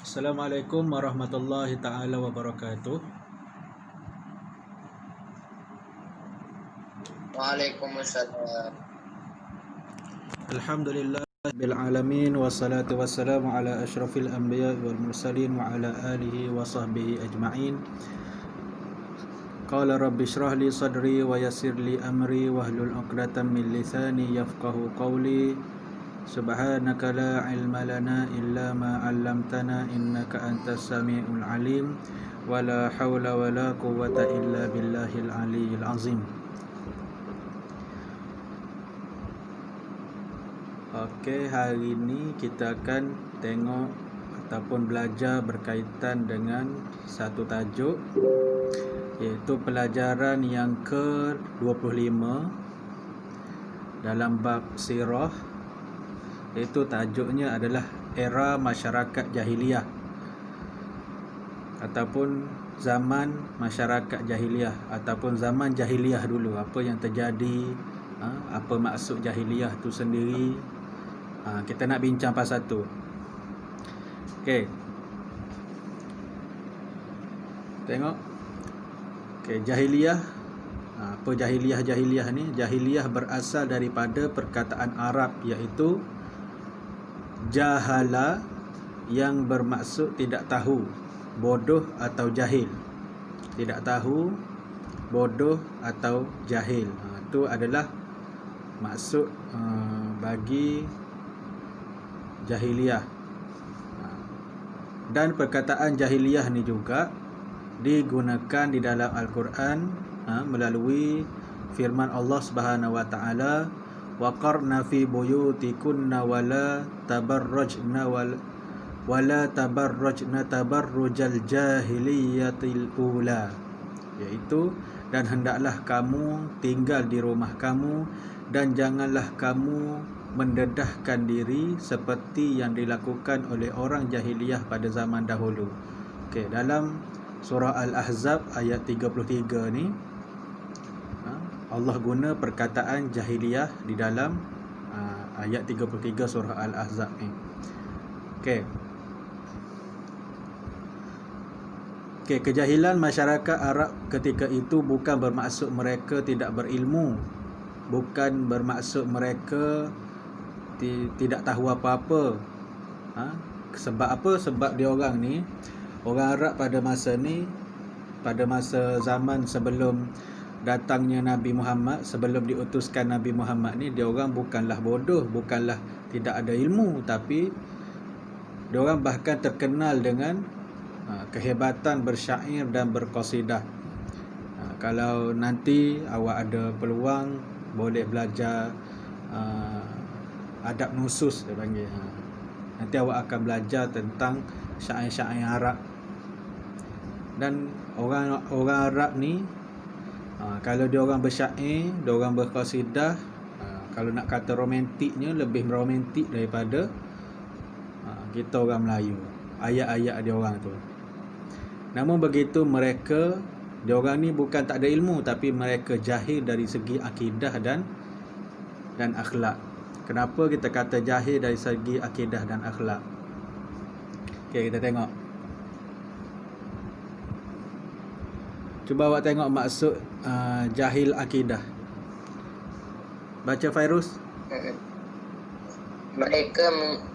Assalamualaikum warahmatullahi taala wabarakatuh. Waalaikumsalam. Alhamdulillah bil alamin wassalatu wassalamu ala asyrafil anbiya wal mursalin wa ala alihi wa sahbihi ajma'in. Qala rabbi shrah li sadri wa yassir li amri wahlul 'uqdatam min lisani yafqahu qawli. Subhanaka la ilma lana illa ma 'allamtana innaka antas samiul alim wa la haula wa la quwwata illa billahil aliyyil azim. Okey, hari ini kita akan tengok ataupun belajar berkaitan dengan satu tajuk, iaitu pelajaran yang ke-25 dalam bab sirah, iaitu tajuknya adalah era masyarakat jahiliyah ataupun zaman masyarakat jahiliyah ataupun zaman jahiliyah dulu, apa yang terjadi, apa maksud jahiliyah tu sendiri. Kita nak bincang pasal tu. Okey. Tengok. Okey, jahiliyah. Apa jahiliyah ni? Jahiliyah berasal daripada perkataan Arab, iaitu jahala, yang bermaksud tidak tahu, bodoh atau jahil. Tidak tahu, bodoh atau jahil. Itu adalah maksud bagi jahiliyah. Dan perkataan jahiliyah ni juga digunakan di dalam Al-Quran melalui firman Allah Subhanahu wa taala, waqarna fi buyutikunna wala tabarrajna wala tabarrajna tabarrujal jahiliyatil ula, iaitu dan hendaklah kamu tinggal di rumah kamu dan janganlah kamu mendedahkan diri seperti yang dilakukan oleh orang jahiliyah pada zaman dahulu. Okey, dalam surah Al-Ahzab ayat 33 ni Allah guna perkataan jahiliyah di dalam ayat 33 surah Al-Ahzab ni. Okey. Okey, kejahilan masyarakat Arab ketika itu bukan bermaksud mereka tidak berilmu, bukan bermaksud mereka tidak tahu apa-apa. Sebab apa? Sebab dia orang ni, orang Arab pada masa ni, pada masa zaman sebelum datangnya Nabi Muhammad, sebelum diutuskan Nabi Muhammad ni, dia orang bukanlah bodoh, bukanlah tidak ada ilmu, tapi dia orang bahkan terkenal dengan kehebatan bersyair dan berqasidah. Kalau nanti awak ada peluang, boleh belajar adab nusus dia panggil. Nanti awak akan belajar tentang syair-syair Arab. Dan orang Arab ni, kalau dia orang bersyair, dia orang berqasidah, kalau nak kata romantiknya, lebih romantik daripada kita orang Melayu, ayat-ayat dia orang tu. Namun begitu, mereka, dia orang ni bukan tak ada ilmu, tapi mereka jahil dari segi akidah dan akhlak. Kenapa kita kata jahil dari segi akidah dan akhlak? Okey, kita tengok. Cuba awak tengok maksud jahil akidah. Baca, Fairuz. Mereka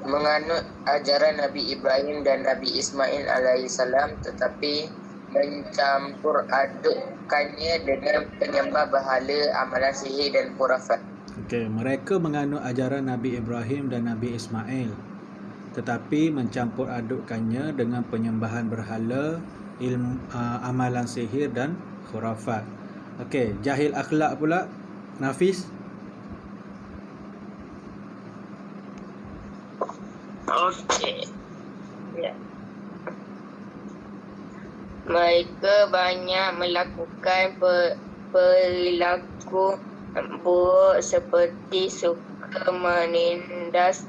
menganut ajaran Nabi Ibrahim dan Nabi Ismail alaihissalam, tetapi mencampur adukkannya dengan penyembah berhala, amalan sihir dan khurafat. Okey, mereka menganut ajaran Nabi Ibrahim dan Nabi Ismail, tetapi mencampur adukkannya dengan penyembahan berhala, amalan sihir dan khurafat. Okey, jahil akhlak pula, Nafis. Okey. Ya. Mereka banyak melakukan perilaku buruk seperti suka menindas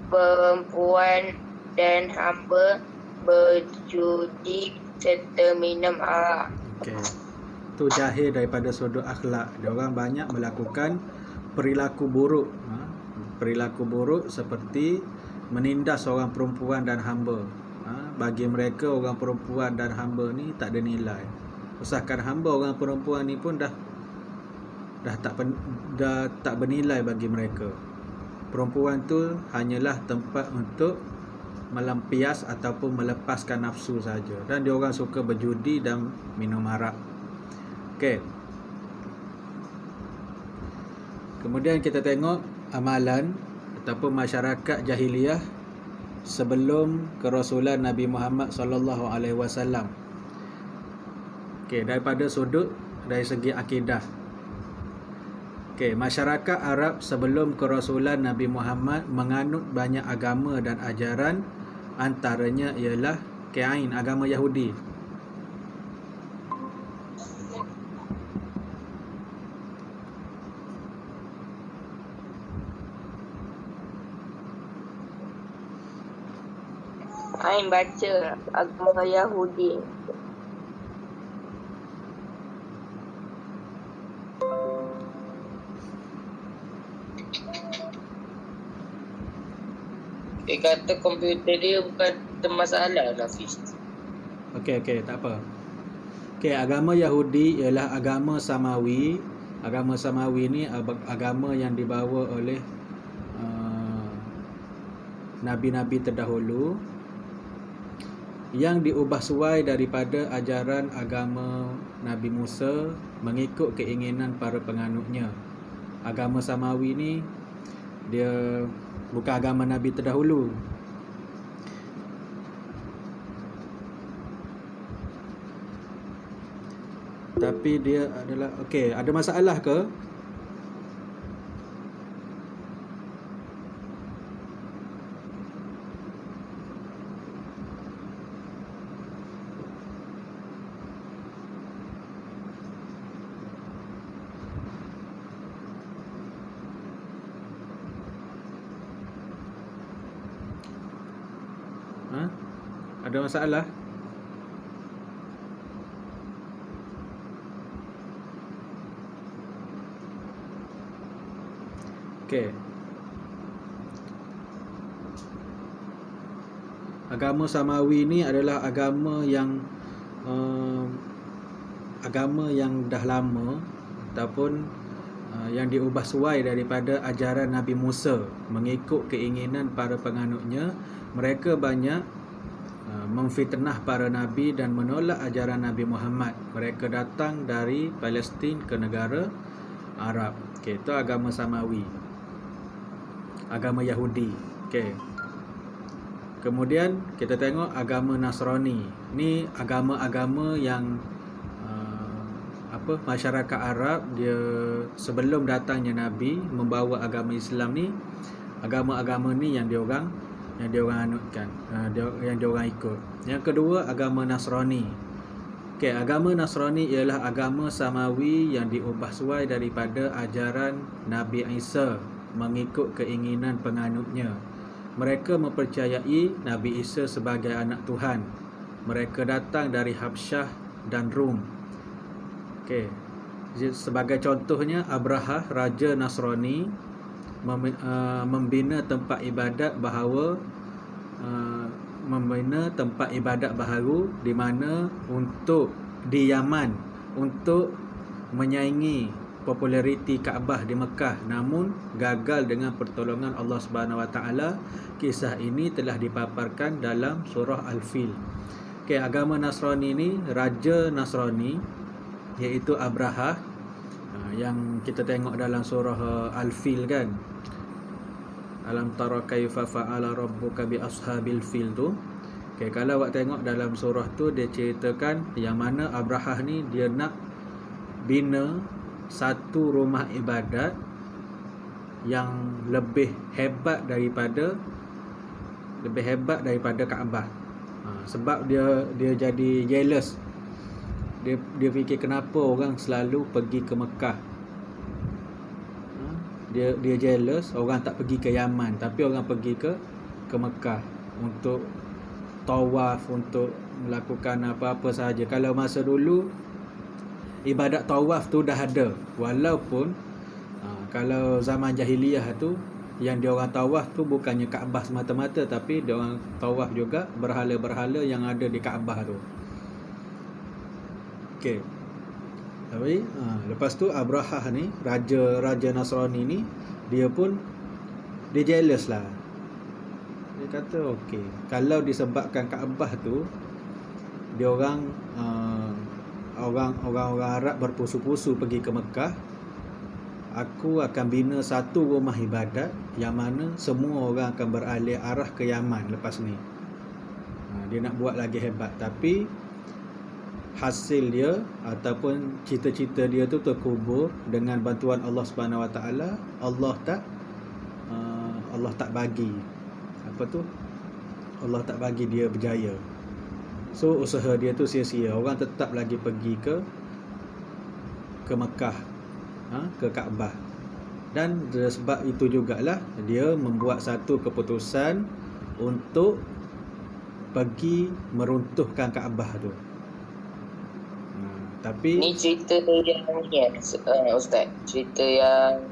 perempuan dan hamba, berjudi serta minum arak. Okey. Itu jahil daripada sudut akhlak. Dia orang banyak melakukan perilaku buruk. Perilaku buruk seperti menindas seorang perempuan dan hamba, bagi mereka orang perempuan dan hamba ni tak ada nilai. Usahakan hamba orang perempuan ni pun dah tak bernilai bagi mereka. Perempuan tu hanyalah tempat untuk melampias ataupun melepaskan nafsu saja, dan dia orang suka berjudi dan minum arak. Okey. Kemudian kita tengok amalan ataupun masyarakat jahiliyah sebelum kerasulan Nabi Muhammad sallallahu alaihi wasallam. Okey, daripada dari segi akidah. Okey, masyarakat Arab sebelum kerasulan Nabi Muhammad menganut banyak agama dan ajaran, antaranya ialah Kain, agama Yahudi. Ain baca agama Yahudi. Dia kata komputer dia bukan masalah, Hafiz. Okey, tak apa. Okey, agama Yahudi ialah agama Samawi. Agama Samawi ni agama yang dibawa oleh nabi-nabi terdahulu, yang diubah suai daripada ajaran agama Nabi Musa mengikut keinginan para penganutnya. Agama Samawi ni dia bukan agama Nabi terdahulu. Tapi dia adalah, okey, ada masalah ke? Ada masalah? Okey. Agama Samawi ni adalah agama yang dah lama ataupun yang diubah suai daripada ajaran Nabi Musa mengikut keinginan para penganutnya. Mereka banyak memfitnah para nabi dan menolak ajaran Nabi Muhammad. Mereka datang dari Palestin ke negara Arab. Okey, itu agama Samawi, agama Yahudi. Okey. Kemudian kita tengok agama Nasrani. Ni agama-agama yang masyarakat Arab dia sebelum datangnya Nabi membawa agama Islam ni, agama-agama ni yang dia orang anutkan, yang dia orang ikut. Yang kedua, agama Nasrani. Okey, agama Nasrani ialah agama Samawi yang diubah suai daripada ajaran Nabi Isa mengikut keinginan penganutnya. Mereka mempercayai Nabi Isa sebagai anak Tuhan. Mereka datang dari Habsyah dan Rum. Okey. Sebagai contohnya, Abrahah, raja Nasrani, membina tempat ibadat baharu di mana di Yaman untuk menyaingi populariti Kaabah di Mekah, namun gagal dengan pertolongan Allah Subhanahu Wa Taala. Kisah ini telah dipaparkan dalam surah Al-Fil. Okey, agama Nasrani ni, raja Nasrani iaitu Abrahah, yang kita tengok dalam surah Al-Fil kan. Alam tara kaifa fa'ala rabbuka bi ashabil fil tu. Okey, kalau awak tengok dalam surah tu, dia ceritakan yang mana Abrahah ni dia nak bina satu rumah ibadat yang lebih hebat daripada Kaabah. Sebab dia jadi jealous. Dia fikir kenapa orang selalu pergi ke Mekah. Dia jealous orang tak pergi ke Yaman, tapi orang pergi ke Mekah untuk tawaf, untuk melakukan apa-apa sahaja. Kalau masa dulu ibadat tawaf tu dah ada, walaupun kalau zaman jahiliyah tu yang dia orang tawaf tu bukannya Kaabah semata-mata, tapi dia orang tawaf juga berhala-berhala yang ada di Kaabah tu. Okey. Tapi lepas tu Abrahah ni, raja Nasrani ni, dia jealous lah. Dia kata okey, kalau disebabkan Kaabah tu dia orang orang Arab berpusu-pusu pergi ke Mekah, aku akan bina satu rumah ibadat yang mana semua orang akan beralih arah ke Yaman lepas ni. Dia nak buat lagi hebat, tapi hasil dia ataupun cita-cita dia tu terkubur dengan bantuan Allah Subhanahu Wa Taala. Allah tak bagi Allah tak bagi dia berjaya. So usaha dia tu sia-sia. Orang tetap lagi pergi ke Mekah, ke Kaabah. Dan sebab itu jugalah dia membuat satu keputusan untuk pergi meruntuhkan Kaabah tu. Tapi ni cerita yang ni Ustaz, cerita yang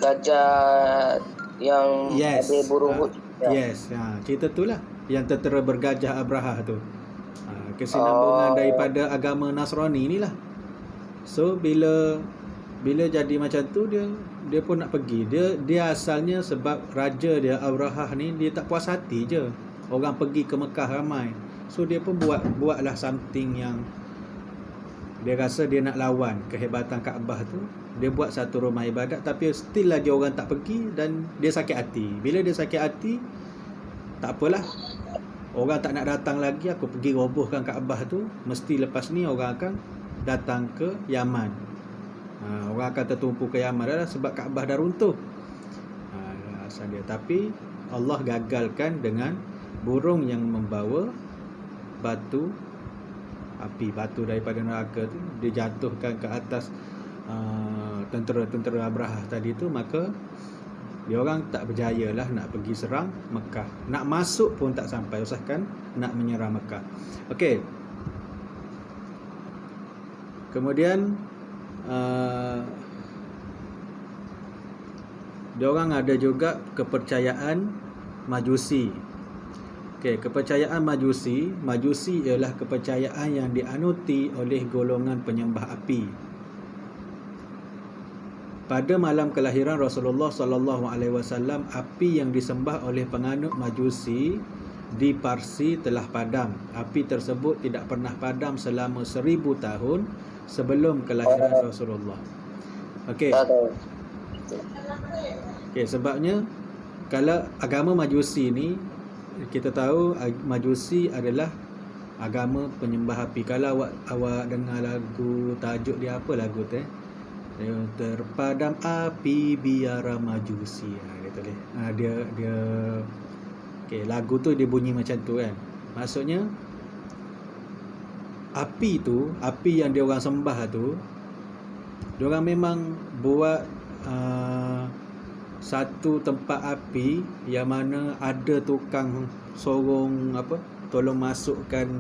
gajah yang ada burung. Yes, cerita tu lah yang tertera bergajah Abrahah tu. Kesinambungan daripada agama Nasrani ni lah. So bila jadi macam tu, dia pun nak pergi. Dia asalnya sebab raja dia Abrahah ni, dia tak puas hati je orang pergi ke Mekah ramai. So dia pun buatlah something yang dia rasa dia nak lawan kehebatan Kaabah tu. Dia buat satu rumah ibadat, tapi still lagi orang tak pergi dan dia sakit hati. Bila dia sakit hati, tak apalah, orang tak nak datang lagi, aku pergi robohkan Kaabah tu. Mesti lepas ni orang akan datang ke Yaman. Orang akan tertumpu ke Yaman dah sebab Kaabah dah runtuh. Asal dia. Tapi Allah gagalkan dengan burung yang membawa batu api, batu daripada neraka tu, dia jatuhkan ke atas tentera-tentera Abrahah tadi tu. Maka dia orang tak berjaya lah nak pergi serang Mekah. Nak masuk pun tak sampai, usahakan nak menyerang Mekah. Okey. Kemudian dia orang ada juga kepercayaan Majusi. Okey, kepercayaan Majusi ialah kepercayaan yang dianuti oleh golongan penyembah api. Pada malam kelahiran Rasulullah sallallahu alaihi wasallam, api yang disembah oleh penganut Majusi di Parsi telah padam. Api tersebut tidak pernah padam selama 1000 tahun sebelum kelahiran Rasulullah. Okey. Sebabnya kalau agama Majusi ni, kita tahu Majusi adalah agama penyembah api. Kalau awak dengar lagu, tajuk dia apa lagu tu? Terpadam api biara Majusi. Dia tulis. Dia okey, lagu tu dia bunyi macam tu kan. Maksudnya api yang dia orang sembah tu, dia orang memang buat satu tempat api yang mana ada tukang sorong tolong masukkan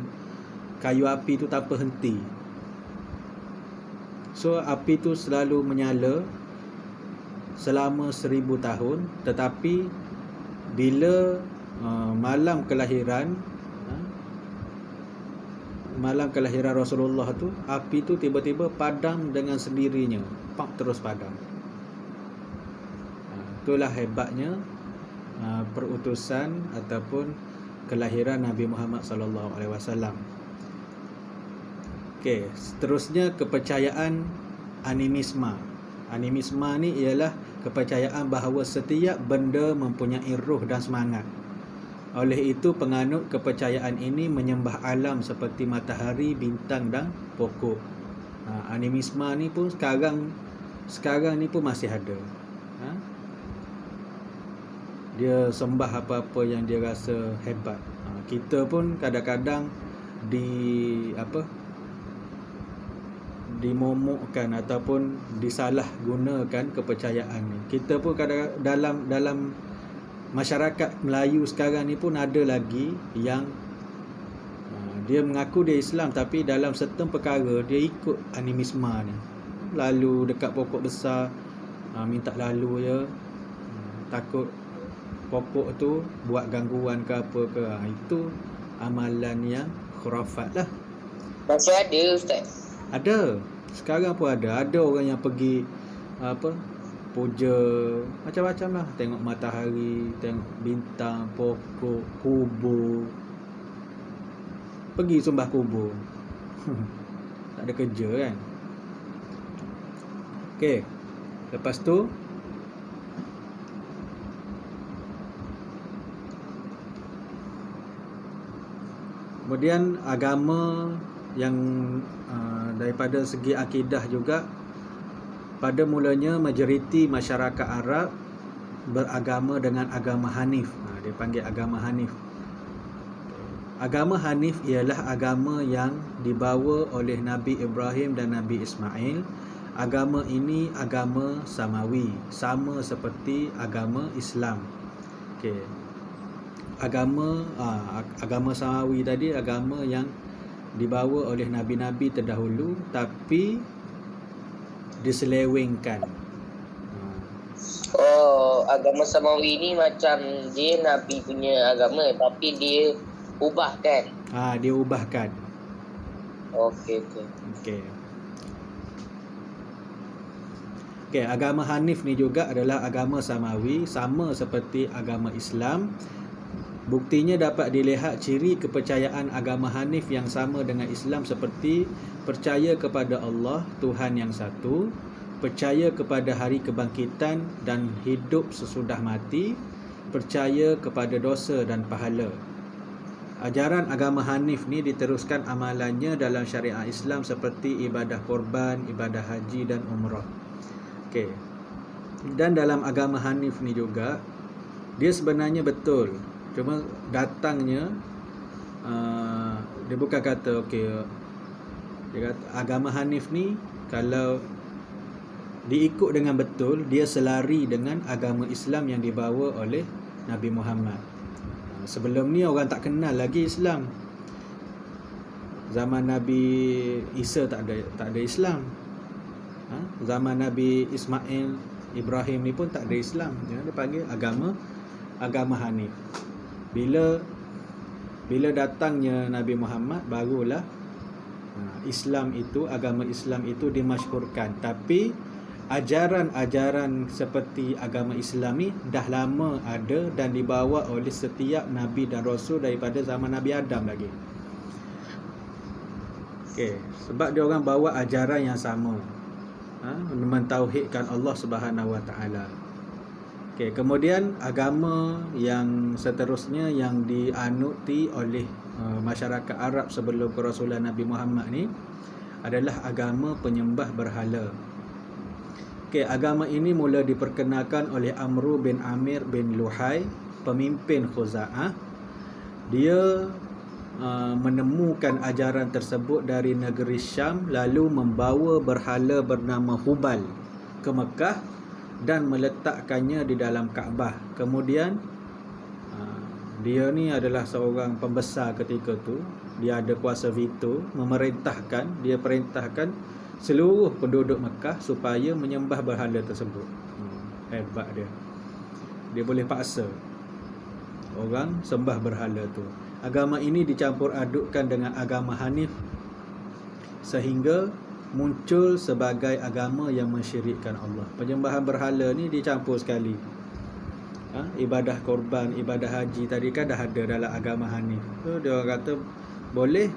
kayu api tu tanpa henti. So api tu selalu menyala selama 1000 tahun. Tetapi bila malam kelahiran Rasulullah tu, api tu tiba-tiba padam dengan sendirinya. Terus padam. Itulah hebatnya perutusan ataupun kelahiran Nabi Muhammad sallallahu alaihi wasallam. Okey, seterusnya kepercayaan animisme. Animisme ni ialah kepercayaan bahawa setiap benda mempunyai roh dan semangat. Oleh itu penganut kepercayaan ini menyembah alam seperti matahari, bintang dan pokok. Animisme ni pun sekarang ni pun masih ada. Dia sembah apa-apa yang dia rasa hebat. Kita pun kadang-kadang dimomokkan ataupun disalahgunakan kepercayaan ni. Kita pun kadang dalam masyarakat Melayu sekarang ni pun ada lagi yang dia mengaku dia Islam, tapi dalam certain perkara dia ikut animisme ni. Lalu dekat pokok besar minta lalu je. takut pokok tu buat gangguan ke apa ke. Itu amalan yang khurafat lah. Masih ada Ustaz? Ada. Sekarang pun ada. Ada orang yang pergi puja macam-macam lah. Tengok matahari, tengok bintang, pokok, kubur. Pergi sembah kubur. Tak ada kerja kan. Okey. Lepas tu kemudian agama yang daripada segi akidah juga, pada mulanya majoriti masyarakat Arab beragama dengan agama Hanif. Dia panggil agama Hanif. Agama Hanif ialah agama yang dibawa oleh Nabi Ibrahim dan Nabi Ismail. Agama ini agama samawi, sama seperti agama Islam. Okey. Agama samawi tadi agama yang dibawa oleh nabi-nabi terdahulu tapi diselewengkan. Agama samawi ni macam dia Nabi punya agama tapi dia ubahkan. Dia ubahkan. Okey. Okey, agama Hanif ni juga adalah agama samawi, sama seperti agama Islam. Buktinya dapat dilihat ciri kepercayaan agama Hanif yang sama dengan Islam seperti percaya kepada Allah, Tuhan yang satu, percaya kepada hari kebangkitan dan hidup sesudah mati, percaya kepada dosa dan pahala. Ajaran agama Hanif ni diteruskan amalannya dalam syariat Islam seperti ibadah korban, ibadah haji dan umrah. Okey. Dan dalam agama Hanif ni juga, dia sebenarnya betul. Cuma datangnya dia bukan kata dia kata agama Hanif ni kalau diikut dengan betul, dia selari dengan agama Islam yang dibawa oleh Nabi Muhammad. Sebelum ni orang tak kenal lagi Islam. Zaman Nabi Isa tak ada Islam. Zaman Nabi Ismail, Ibrahim ni pun tak ada Islam. Dia panggil agama Hanif. Bila datangnya Nabi Muhammad, barulah agama Islam itu dimasyhurkan. Tapi ajaran-ajaran seperti agama Islam ni dah lama ada dan dibawa oleh setiap Nabi dan Rasul daripada zaman Nabi Adam lagi. Sebab dia orang bawa ajaran yang sama, mentauhidkan Allah Subhanahu Wa Taala. Kemudian agama yang seterusnya yang dianuti oleh masyarakat Arab sebelum kerasulan Nabi Muhammad ni adalah agama penyembah berhala. Agama ini mula diperkenalkan oleh Amru bin Amir bin Luhai, pemimpin Khuza'ah. Dia menemukan ajaran tersebut dari negeri Syam, lalu membawa berhala bernama Hubal ke Mekah dan meletakkannya di dalam Kaabah. Kemudian dia ni adalah seorang pembesar ketika tu. Dia ada kuasa veto, dia perintahkan seluruh penduduk Mekah supaya menyembah berhala tersebut. Hebat dia. Dia boleh paksa orang sembah berhala tu. Agama ini dicampur adukkan dengan agama Hanif sehingga muncul sebagai agama yang mensyirikkan Allah. Penyembahan berhala ni dicampur sekali. Ibadah korban, ibadah haji tadi kan dah ada dalam agama Hanif. So dia orang kata boleh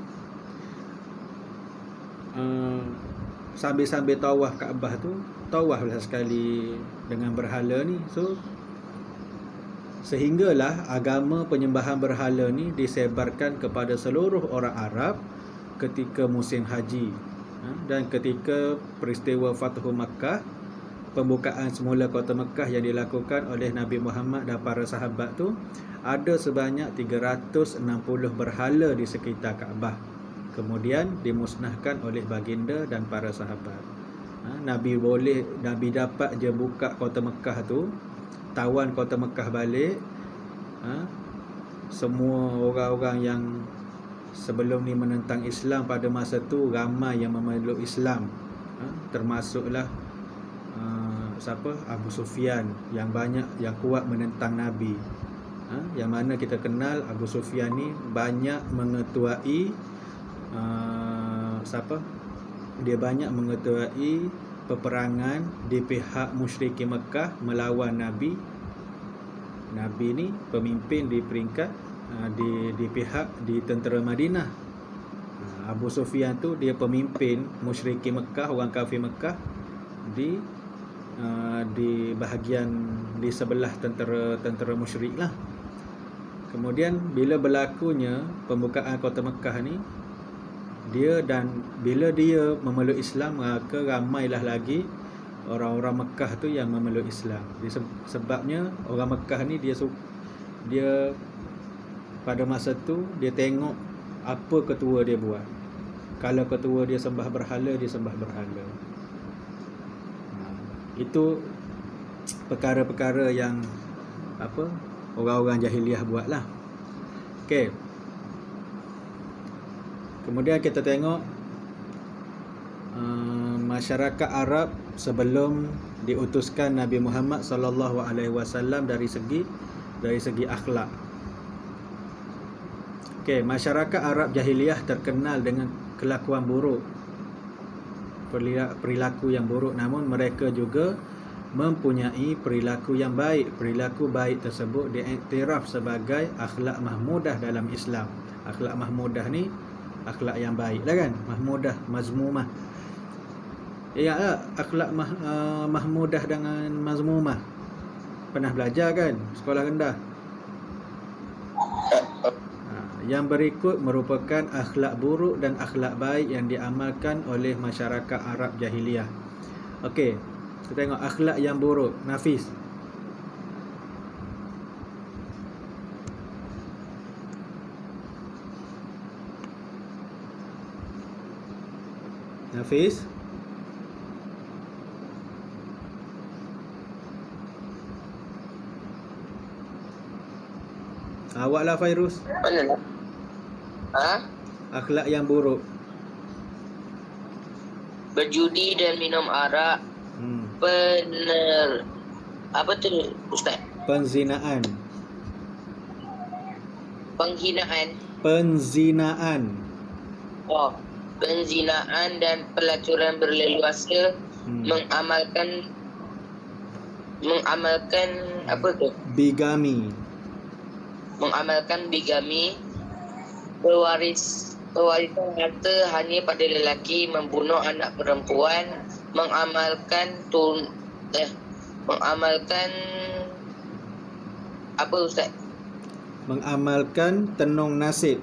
sambil-sambil tawaf Kaabah tu, tawaflah sekali dengan berhala ni. So sehinggalah agama penyembahan berhala ni disebarkan kepada seluruh orang Arab ketika musim haji. Dan ketika peristiwa Fathu Makkah, pembukaan semula kota Mekah yang dilakukan oleh Nabi Muhammad dan para sahabat tu, ada sebanyak 360 berhala di sekitar Kaabah. Kemudian dimusnahkan oleh baginda dan para sahabat. Nabi dapat je buka kota Mekah tu, tawan kota Mekah balik. Semua orang-orang yang sebelum ni menentang Islam pada masa tu ramai yang memeluk Islam, termasuklah siapa, Abu Sufyan, yang kuat menentang Nabi. Yang mana kita kenal Abu Sufyan ni banyak mengetuai dia banyak mengetuai peperangan di pihak musyrikin Mekah melawan Nabi. Nabi ni pemimpin di peringkat di pihak di tentera Madinah. Abu Sufyan tu dia pemimpin musyrikin Mekah, orang kafir Mekah di bahagian di sebelah tentera musyrik lah. Kemudian bila berlakunya pembukaan kota Mekah ni, bila dia memeluk Islam, maka ramailah lagi orang-orang Mekah tu yang memeluk Islam. Sebabnya orang Mekah ni dia pada masa tu dia tengok apa ketua dia buat. Kalau ketua dia sembah berhala, dia sembah berhala. Itu perkara-perkara yang orang-orang jahiliah buat lah. Okey. Kemudian kita tengok masyarakat Arab sebelum diutuskan Nabi Muhammad sallallahu alaihi wasallam dari segi akhlak. Okey, masyarakat Arab jahiliah terkenal dengan kelakuan buruk, perilaku yang buruk, namun mereka juga mempunyai perilaku yang baik. Perilaku baik tersebut diiktiraf sebagai akhlak mahmudah dalam Islam. Akhlak mahmudah ni akhlak yang baik lah kan. Mahmudah, mazmumah. Ya, akhlak mahmudah dengan mazmumah. Pernah belajar kan sekolah rendah? Yang berikut merupakan akhlak buruk dan akhlak baik yang diamalkan oleh masyarakat Arab jahiliah. Okey, kita tengok akhlak yang buruk. Nafis. Nafis. Awaklah Fairuz. Mana lah? Akhlak yang buruk. Berjudi dan minum arak. Apa tu Ustaz? Penzinaan. Penzinaan dan pelacuran berleluasa. Mengamalkan apa tu? Mengamalkan bigami. Pewarisan harta hanya pada lelaki, membunuh anak perempuan, mengamalkan apa Ustaz? Mengamalkan tenung nasib.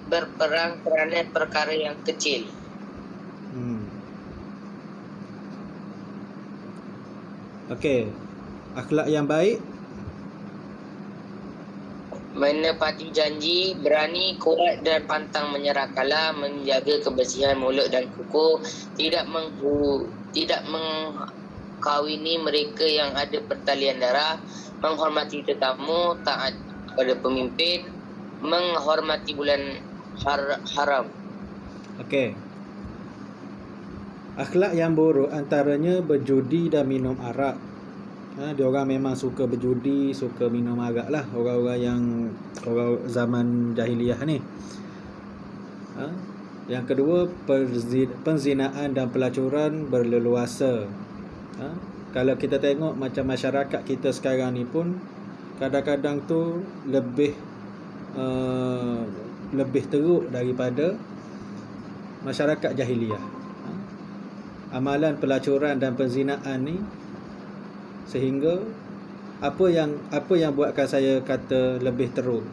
Berperang kerana perkara yang kecil. Okey. Akhlak yang baik. Menepati janji, berani, kuat dan pantang menyerah kalah, menjaga kebersihan mulut dan kuku, tidak mengkawini mereka yang ada pertalian darah, menghormati tetamu, taat kepada pemimpin, menghormati bulan haram. Okey. Akhlak yang buruk antaranya berjudi dan minum arak. Dia orang memang suka berjudi, suka minum arak lah, orang zaman jahiliah ni. Yang kedua, penzinaan dan pelacuran berleluasa. Kalau kita tengok macam masyarakat kita sekarang ni pun kadang-kadang tu lebih teruk daripada masyarakat jahiliah. Amalan pelacuran dan penzinaan ni, sehingga apa yang buatkan saya kata lebih teruk,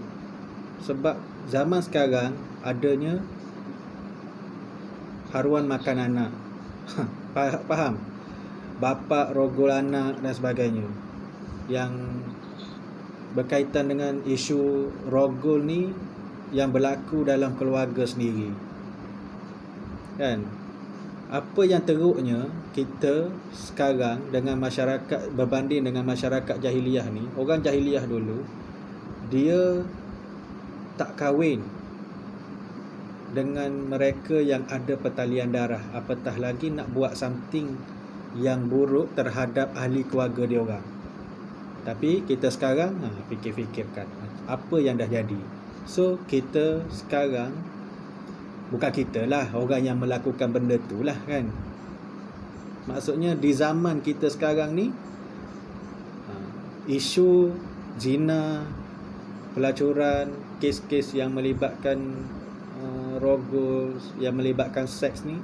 sebab zaman sekarang adanya haruan makan anak. Faham? Bapa rogol anak dan sebagainya, yang berkaitan dengan isu rogol ni yang berlaku dalam keluarga sendiri kan. Apa yang teruknya kita sekarang dengan masyarakat berbanding dengan masyarakat jahiliah ni, orang jahiliah dulu dia tak kahwin. dengan mereka yang ada pertalian darah, apatah lagi nak buat something yang buruk terhadap ahli keluarga dia orang. Tapi kita sekarang fikir-fikirkan apa yang dah jadi. So kita sekarang, bukan kita lah, orang yang melakukan benda tu lah kan. Maksudnya di zaman kita sekarang ni, isu zina, pelacuran, kes-kes yang melibatkan rogol, yang melibatkan seks ni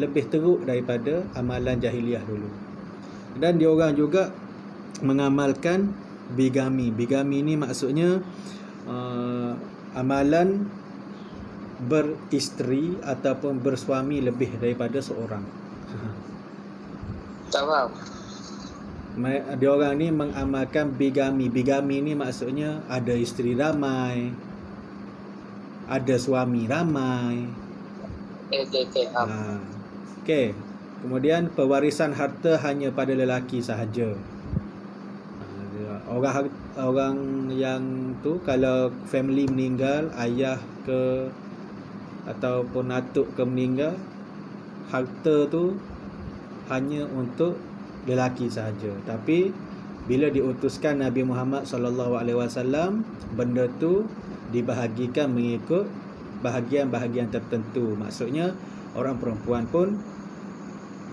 lebih teruk daripada amalan jahiliah dulu. Dan diorang juga mengamalkan bigami. Bigami ni maksudnya amalan beristeri ataupun bersuami lebih daripada seorang. Tak faham. Diorang ni mengamalkan bigami. Bigami ni maksudnya ada isteri ramai, ada suami ramai. Okay. Okey. Kemudian pewarisan harta hanya pada lelaki sahaja. Orang yang tu kalau family meninggal, ayah ke ataupun atuk ke meninggal, harta tu hanya untuk lelaki sahaja. Tapi bila diutuskan Nabi Muhammad sallallahu alaihi wasallam, benda tu dibahagikan mengikut bahagian-bahagian tertentu. Maksudnya orang perempuan pun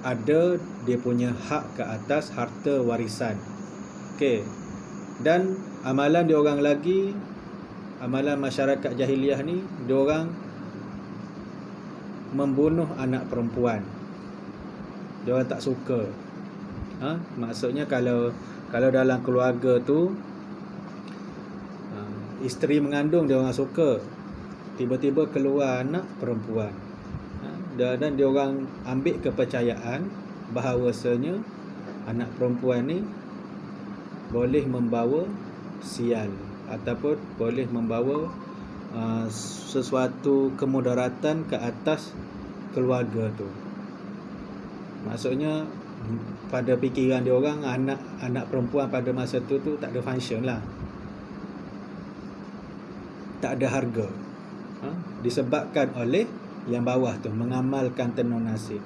ada dia punya hak ke atas harta warisan. Okey. Dan amalan diorang lagi, amalan masyarakat jahiliah ni, diorang membunuh anak perempuan. Diorang tak suka. Maksudnya kalau dalam keluarga tu isteri mengandung, diorang suka. Tiba-tiba keluar anak perempuan. Dan diorang ambil kepercayaan bahawasanya anak perempuan ni boleh membawa sial ataupun boleh membawa sesuatu kemudaratan ke atas keluarga tu. Maksudnya pada fikiran dia orang, anak perempuan pada masa tu tak ada function lah, tak ada harga. Disebabkan oleh yang bawah tu mengamalkan tenung nasib.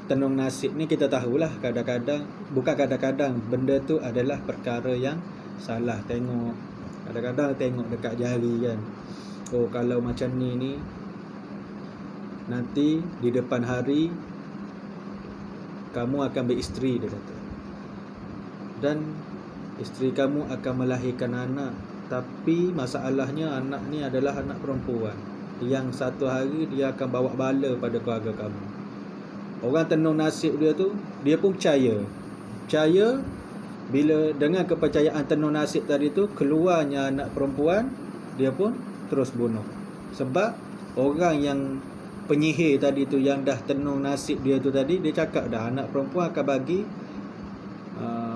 Tenung nasib ni kita tahulah kadang-kadang, bukan kadang-kadang, benda tu adalah perkara yang salah. Kadang-kadang tengok dekat jari kan, oh kalau macam ni nanti di depan hari kamu akan beristeri, dia kata, dan isteri kamu akan melahirkan anak. Tapi masalahnya anak ni adalah anak perempuan yang satu hari dia akan bawa bala pada keluarga kamu. Orang tenung nasib dia tu, dia pun percaya bila dengan kepercayaan tenung nasib tadi tu keluarnya anak perempuan, dia pun terus bunuh. Sebab orang yang penyihir tadi tu, yang dah tenung nasib dia tu tadi, dia cakap dah anak perempuan akan bagi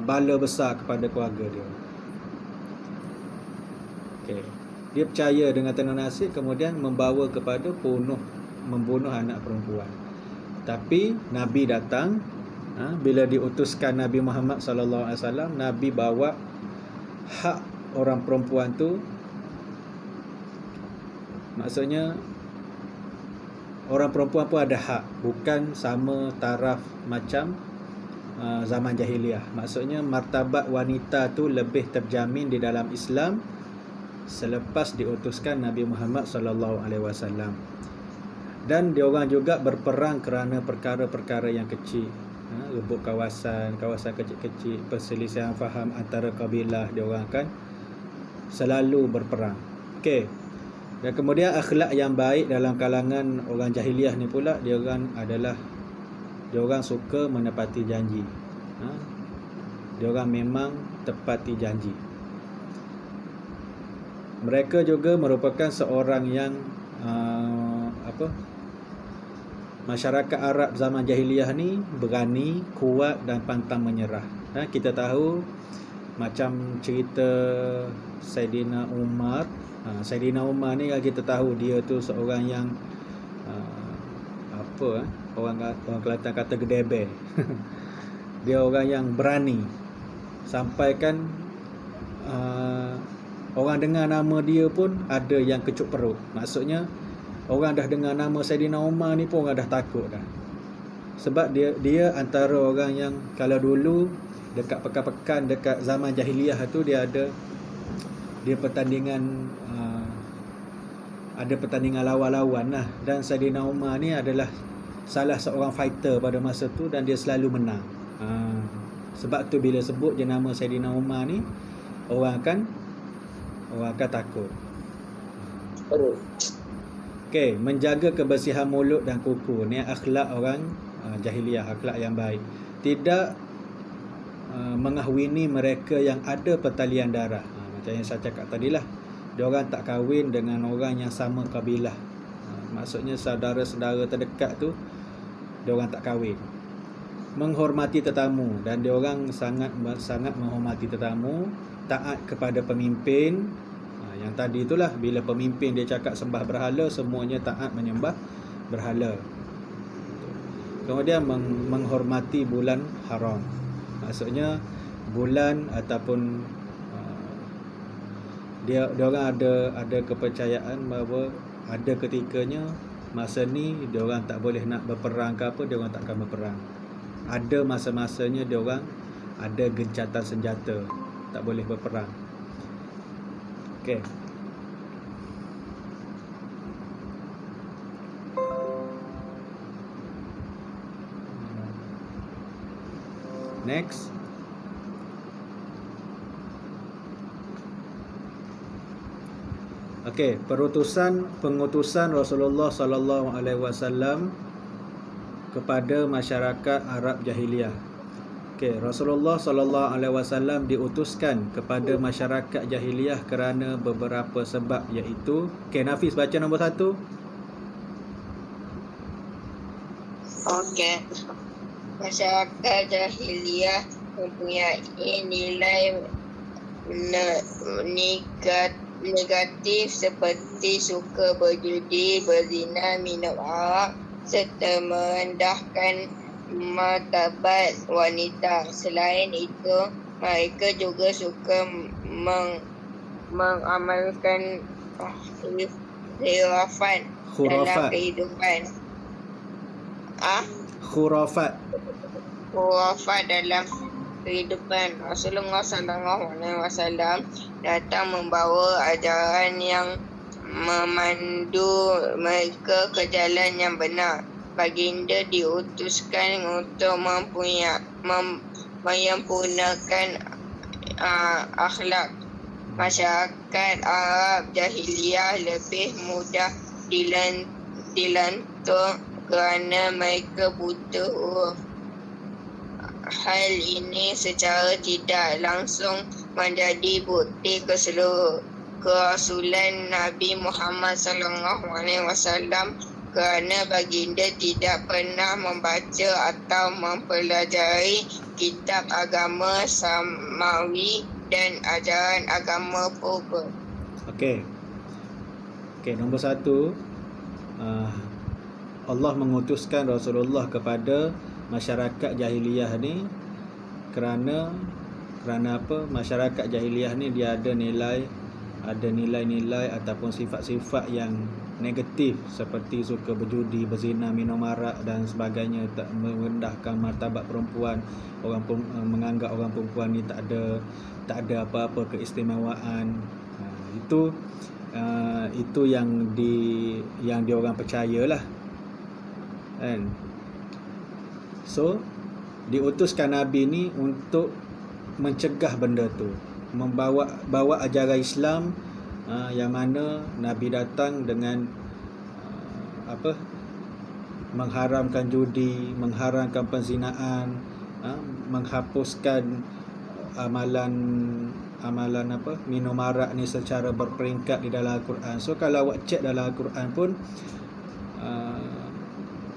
bala besar kepada keluarga dia. Okay. Dia percaya dengan tenung nasib, kemudian membawa kepada membunuh anak perempuan. Tapi Nabi datang, bila diutuskan Nabi Muhammad sallallahu alaihi wasallam, Nabi bawa hak orang perempuan tu. Maksudnya orang perempuan pun ada hak, bukan sama taraf macam zaman jahiliah. Maksudnya martabat wanita tu lebih terjamin di dalam Islam selepas diutuskan Nabi Muhammad sallallahu alaihi wasallam. Dan diorang juga berperang kerana perkara-perkara yang kecil, rebut kawasan kecil-kecil, perselisihan faham antara kabilah, diorang kan selalu berperang. Okey. Dan kemudian akhlak yang baik dalam kalangan orang jahiliah ni pula, diorang suka menepati janji. Diorang memang tepati janji. Mereka juga merupakan seorang yang masyarakat Arab zaman jahiliah ni berani, kuat dan pantang menyerah. Kita tahu macam cerita Saidina Umar. Saidina Umar ni kita tahu dia tu seorang yang orang Kelantan kata gedebe. Dia orang yang berani, sampai kan orang dengar nama dia pun ada yang kecut perut. Maksudnya orang dah dengar nama Saidina Umar ni pun orang dah takut dah. Sebab dia antara orang yang kalau dulu dekat pekan-pekan dekat zaman jahiliah tu dia pertandingan ada pertandingan lawan-lawan lah, dan Saidina Umar ni adalah salah seorang fighter pada masa tu dan dia selalu menang. Sebab tu bila sebut je nama Saidina Umar ni orang akan takut. Okey, menjaga kebersihan mulut dan kuku ni akhlak orang jahiliah, akhlak yang baik. Tidak mengahwini mereka yang ada pertalian darah. Macam yang saya cakap tadilah, dia orang tak kahwin dengan orang yang sama kabilah. Maksudnya saudara-saudara terdekat tu dia orang tak kahwin. Menghormati tetamu, dan dia orang sangat menghormati tetamu, taat kepada pemimpin. Yang tadi itulah, bila pemimpin dia cakap sembah berhala, semuanya taat menyembah berhala. Kemudian menghormati bulan haram. Maksudnya bulan ataupun dia orang ada kepercayaan bahawa ada ketikanya masa ni dia orang tak boleh nak berperang ke apa, dia orang tak akan berperang. Ada masa-masanya dia orang ada gencatan senjata, tak boleh berperang. Okey. Next. Okey, pengutusan Rasulullah sallallahu alaihi wasallam kepada masyarakat Arab jahiliah. Okey, Rasulullah sallallahu alaihi wasallam diutuskan kepada masyarakat jahiliah kerana beberapa sebab, iaitu Nafis baca nombor 1. Okey. Masyarakat jahiliah mempunyai nilai negatif seperti suka berjudi, berzina, minum arak serta merendahkan martabat wanita. Selain itu, mereka juga suka mengamalkan khurafat dalam kehidupan. Khurafat dalam kehidupan. Rasulullah SAW datang membawa ajaran yang memandu mereka ke jalan yang benar. Baginda diutuskan untuk menyempurnakan akhlak. Masyarakat Arab jahiliah lebih mudah dilantuk kerana mereka butuh huruf. Hal ini secara tidak langsung menjadi bukti kerasulan Nabi Muhammad SAW kerana baginda tidak pernah membaca atau mempelajari kitab agama Samawi dan ajaran agama purba. Okey, nombor 1, Allah mengutuskan Rasulullah kepada masyarakat jahiliyah ni kerana apa? Masyarakat jahiliyah ni dia ada nilai-nilai ataupun sifat-sifat yang negatif seperti suka berjudi, berzina, minum arak dan sebagainya, tak merendahkan martabat perempuan. Orang pun menganggap orang perempuan ni tak ada apa-apa keistimewaan. Itu yang dia orang percayalah. Kan? So diutuskan Nabi ni untuk mencegah benda tu, bawa ajaran Islam yang mana Nabi datang dengan mengharamkan judi, mengharamkan penzinaan, menghapuskan amalan minum arak ni secara berperingkat di dalam Al-Quran. So kalau awak cek dalam Al-Quran pun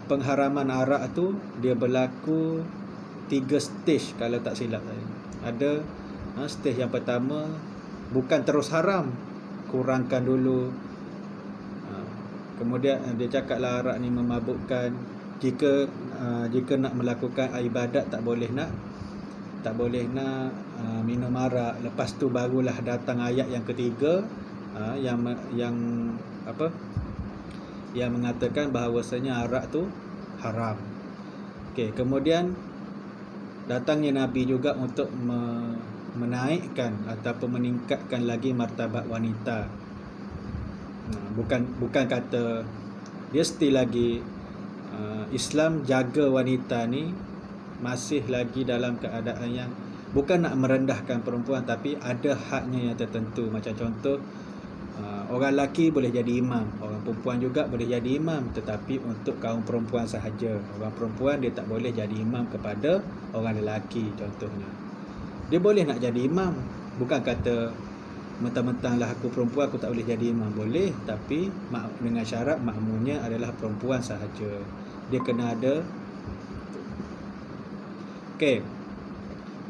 pengharaman arak tu dia berlaku 3 stage kalau tak silap saya. Ada stage yang pertama bukan terus haram, kurangkan dulu. Kemudian dia cakaplah arak ni memabukkan. Jika nak melakukan ibadat tak boleh nak tak boleh nak minum arak. Lepas tu barulah datang ayat yang ketiga yang apa, yang mengatakan bahawasanya arak tu haram. Okey, kemudian datangnya Nabi juga untuk menaikkan ataupun meningkatkan lagi martabat wanita. Bukan kata dia still lagi Islam jaga wanita ni masih lagi dalam keadaan yang bukan nak merendahkan perempuan, tapi ada haknya yang tertentu. Macam contoh, orang lelaki boleh jadi imam, orang perempuan juga boleh jadi imam, tetapi untuk kaum perempuan sahaja. Orang perempuan dia tak boleh jadi imam kepada orang lelaki contohnya. Dia boleh nak jadi imam, bukan kata mentang-mentanglah aku perempuan aku tak boleh jadi imam. Boleh, tapi dengan syarat makmumnya adalah perempuan sahaja. Dia kena ada. Okey.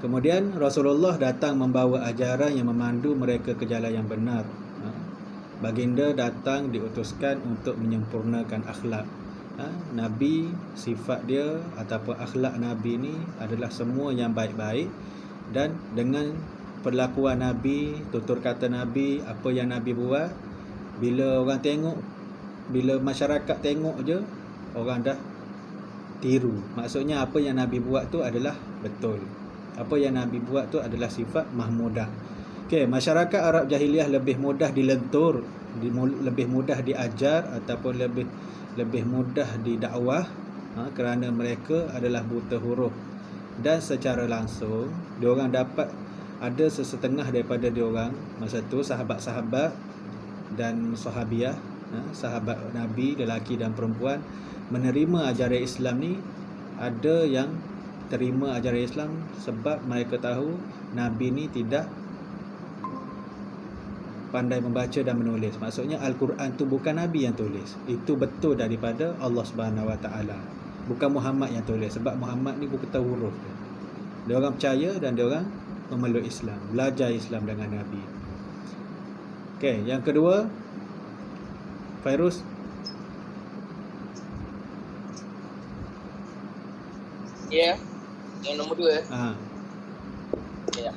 Kemudian Rasulullah datang membawa ajaran yang memandu mereka ke jalan yang benar. Baginda datang diutuskan untuk menyempurnakan akhlak. Nabi, sifat dia ataupun akhlak Nabi ni adalah semua yang baik-baik, dan dengan perlakuan Nabi, tutur kata Nabi, apa yang Nabi buat, bila orang tengok, bila masyarakat tengok je, orang dah tiru. Maksudnya apa yang Nabi buat tu adalah betul. Apa yang Nabi buat tu adalah sifat mahmudah. Okey, masyarakat Arab jahiliah lebih mudah dilentur, lebih mudah diajar ataupun lebih mudah didakwah kerana mereka adalah buta huruf. Dan secara langsung diorang dapat ada sesetengah daripada diorang masa tu sahabat-sahabat dan sahabiah, sahabat Nabi lelaki dan perempuan menerima ajaran Islam ni. Ada yang terima ajaran Islam sebab mereka tahu Nabi ni tidak pandai membaca dan menulis. Maksudnya Al-Quran tu bukan Nabi yang tulis, itu betul daripada Allah Subhanahu Wa Taala, bukan Muhammad yang tulis. Sebab Muhammad ni bukan tahu huruf dia orang percaya dan dia orang memeluk Islam, belajar Islam dengan Nabi. Okey, yang kedua, Fairuz. Ya, yang nombor 2. Ya.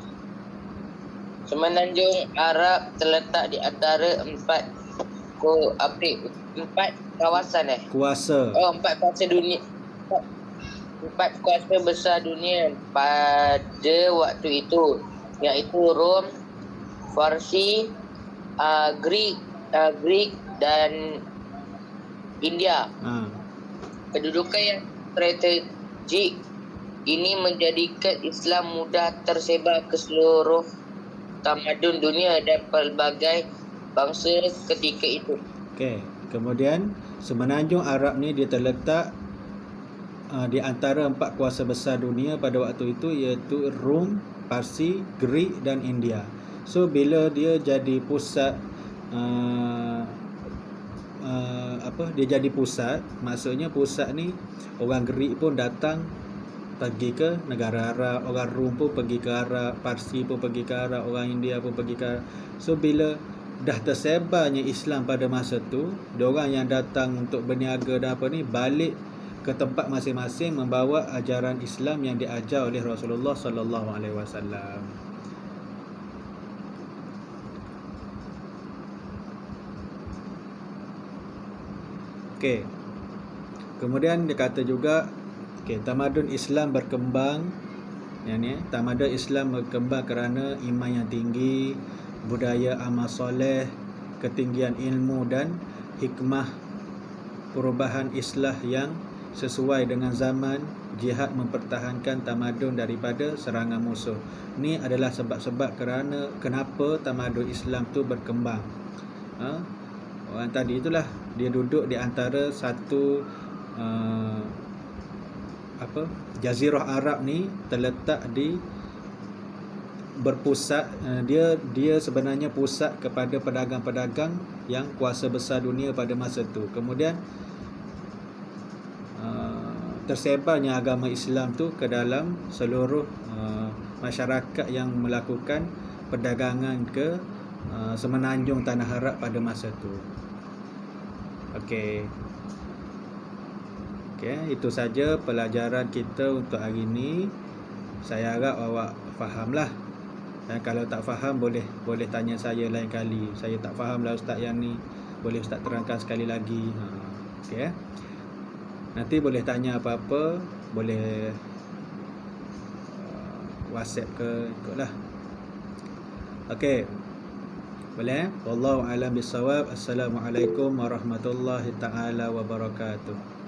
Semenanjung Arab terletak di antara 4 kawasan Kuasa. 4 kuasa dunia. 4 kuasa besar dunia pada waktu itu, iaitu Rom, Farsi, Greek dan India. Kedudukan yang strategik ini menjadikan Islam mudah tersebar ke seluruh tamadun dunia dan pelbagai bangsa ketika itu. Okey, kemudian semenanjung Arab ni dia terletak di antara 4 kuasa besar dunia pada waktu itu, iaitu Rom, Parsi, Greek dan India. So bila dia jadi pusat dia jadi pusat, maksudnya pusat ni orang Greek pun datang pergi ke negara Arab, orang Rom pun pergi ke Arab, Parsi pun pergi ke Arab, orang India pun pergi ke Arab. So bila dah tersebarnya Islam pada masa tu, diorang yang datang untuk berniaga dan apa ni balik ke tempat masing-masing membawa ajaran Islam yang diajar oleh Rasulullah sallallahu alaihi wasallam. Okey. Kemudian dia kata juga, tamadun Islam berkembang. Yang ni, tamadun Islam berkembang kerana iman yang tinggi, budaya amal soleh, ketinggian ilmu dan hikmah, perubahan islah yang sesuai dengan zaman, jihad mempertahankan tamadun daripada serangan musuh. Ni adalah sebab-sebab kenapa tamadun Islam tu berkembang. Orang tadi itulah dia duduk di antara satu Jazirah Arab ni terletak di berpusat, dia sebenarnya pusat kepada pedagang-pedagang yang kuasa besar dunia pada masa tu. Kemudian tersebarnya agama Islam tu ke dalam seluruh masyarakat yang melakukan perdagangan ke semenanjung tanah Arab pada masa tu. Okey, itu saja pelajaran kita untuk hari ini. Saya harap awak fahamlah. Dan kalau tak faham boleh tanya saya lain kali. Saya tak faham lah ustaz yang ni. Boleh ustaz terangkan sekali lagi. Okey Nanti boleh tanya apa-apa, boleh WhatsApp ke ikutlah. Okey. Boleh? Wallahu a'lam bissawab. Assalamualaikum warahmatullahi taala wabarakatuh.